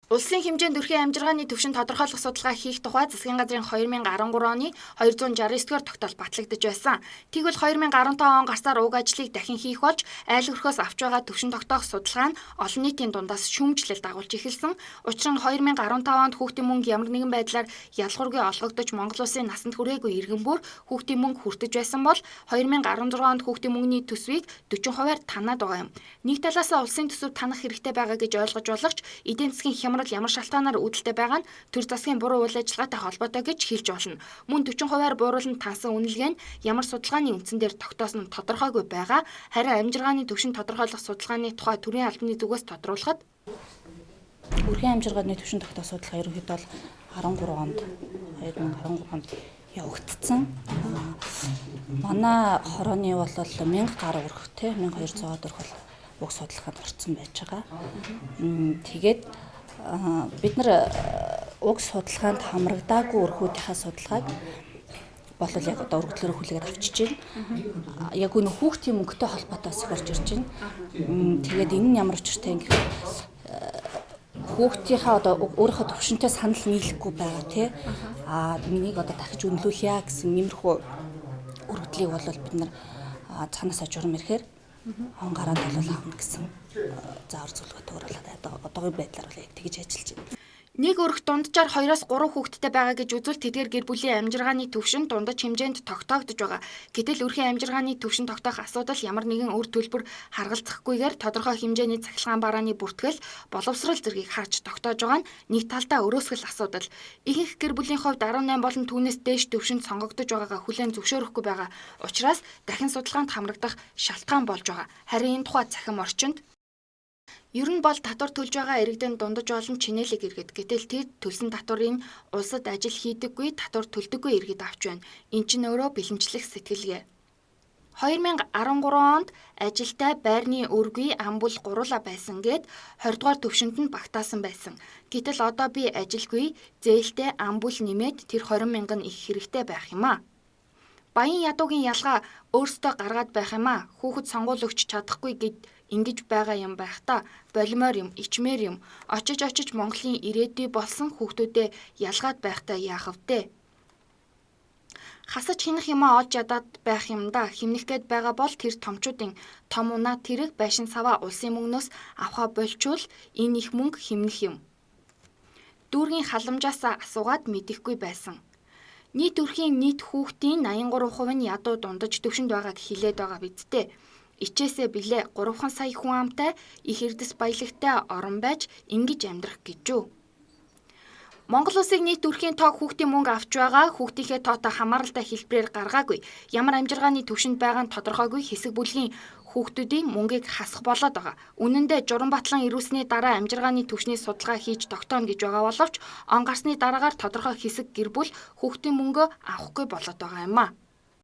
Улсын хэмжээнд өрхийн амжиргааны түвшин тодорхойлох судалгаа хийх тухай засгийн газрын 2013 оны 269-р тогтоол батлагдаж байсан. Тэгвэл 2015 он гарсаар уг ажлыг дахин хийх болж айл өрхөөс авч байгаа түвшин тогтоох судалгаа нь олон нийтийн дундаас шүүмжлэл дагуулж эхэлсэн. Учир нь 2015 онд хүүхдийн мөнгө ямар нэгэн байдлаар ялгуургүй олгогдож Монгол улсын насанд хүрээгүй иргэн бүр хүүхдийн мөнгө хүртэж байсан бол 2016 онд хүүхдийн мөнгөний төсвийг 40%-аар танаад байгаа юм. Нэг талаас улсын төсөв танах хэрэгтэй байгаа гэж ойлгож болох ч эдийн засгийн ямар шалтгаанаар үүдэлтэй байгаа нь төр засгийн буруу үйл ажиллагаатай холбоотой гэж хэлж болно. Мөн 40%-аар бууруулан тансан үнэлгээ нь ямар судалгааны үндсэн дээр тогтоосон нь тодорхойгүй байгаа. Харин амжиргааны түвшин тодорхойлох судалгааны тухай төрийн албаны зүгээс тодруулахад өрхийн амжиргааны түвшин тогтоох судалгаа ерөнхийдөө бол 2013 онд явагдсан. Манай хорооны бол 1000 гаруй өрхтэй 1200 өрх бол уг судалгаанд орсон байж байгаа. Тэгээд бид нар уг судалгаанд хамрагдаагүй өрхүүдийнхээ судалгааг бол яг одоо өргөдлөөр хүлээгээд авчиж байна. Яг өнө хүүхдийн мөнгөтэй холбоотой орж ирж байна. Тэгээд энэ нь ямар учиртай юм гэхээр хүүхдийнхээ одоо өөрийнхөө төвшөнтэй санал нийлэхгүй байгаа тий. Энийг одоо дахиж үнэлүүлье гэсэн нэмэрхүү өргөдлийг бол бид нар цаанаас ажуурм ирэхээр он гараад бол авна гэсэн заавар зөвлөгөөтэйгээр болоод одоогийн байдлаар бол яг тэгж ажиллаж байна. Нэг өрх дунджаар 2-3 хүүхэдтэй байгаа гэж үзвэл тэдгээр гэр бүлийн амжиргааны түвшин дундаж хэмжээнд тогтоогдож байгаа. Гэтэл өрхийн амжиргааны түвшин тогтоох асуудал ямар нэгэн үр төлбөр харгалзахгүйгээр тодорхой хэмжээний цахилгаан барааны бүртгэл, боловсрол зэргийг харж тогтоож байгаа нь нэг талдаа өрөөсгөл асуудал. Ихэнх гэр бүлийн хувьд 18 болон түүнээс дээш түвшинд сонгогдож байгаагаа хүлээн зөвшөөрөхгүй байгаа учраас дахин судалгаанд хамрагдах шалтгаан болж байгаа. Харин энэ тухай цахим орчинд ер нь бол татвар төлж байгаа иргэдэд дундаж олон чинээлэг иргэд. Гэтэл тэр төлсөн татварыг улсад ажил хийдэггүй, татвар төлдөггүй иргэд авч байна. Энэ чинь өөрөө бэлэнчлэх сэтгэлгээ. 2013 онд ажилтай байрны өргүй амбул гуруула байсан гэд 20 дугаар төвшөнд нь багтаасан байсан. Гэтэл одоо би ажилгүй, зээлтэй амбул нэмээд тэр 20,000 нь их хэрэгтэй байх юм аа. Баян ядуугийн ялгаа өөрсдөө гаргаад байх юм аа. Хүүхэд сонгуул өгч чадахгүй гэд ингэж байгаа юм байх та. Болимоор юм, ичмээр юм. Очиж Монголын ирээдүй болсон хүүхдүүдэд ялгаад байхтай яах вэ? Хасаж хинах юмаа олж ядаад байх юм да. Химнэх гээд байгаа бол тэр томчуудын том унаа тэрэг байшин саваа улсын мөнгнөөс авахаа болчвол энэ их мөнгө химнэх юм. Дүүргийн халамжаас асуугаад мэдэхгүй байсан. Нийт өрхийн нийт хүүхдийн 83% нь ядуу дундаж төвшөнд байгааг хилээд байгаа бидтэй. Ичээсээ билээ 3 сая хүн амтай их эрдэс баялагтай орон байж ингэж амьдрах гэжүү. Монгол улсыг нийт өрхийн тоог хүүхдийн мөнгө авч байгаа хүүхдийнхээ тоотой хамааралтай хэлбэрээр гаргаагүй. Ямар амжиргааны түвшинд байгаа нь тодорхойгүй хэсэг бүлгийн хүүхдүүдийн мөнгийг хасах болоод байгаа. Үнэн дээр Журанбатлан ирүүлсний дараа амжиргааны түвшний судалгаа хийж тогтооно гэж байгаа боловч он гарсны дараагаар тодорхой хэсэг гэр бүл хүүхдийн мөнгөө авахгүй болоод байгаа юм а.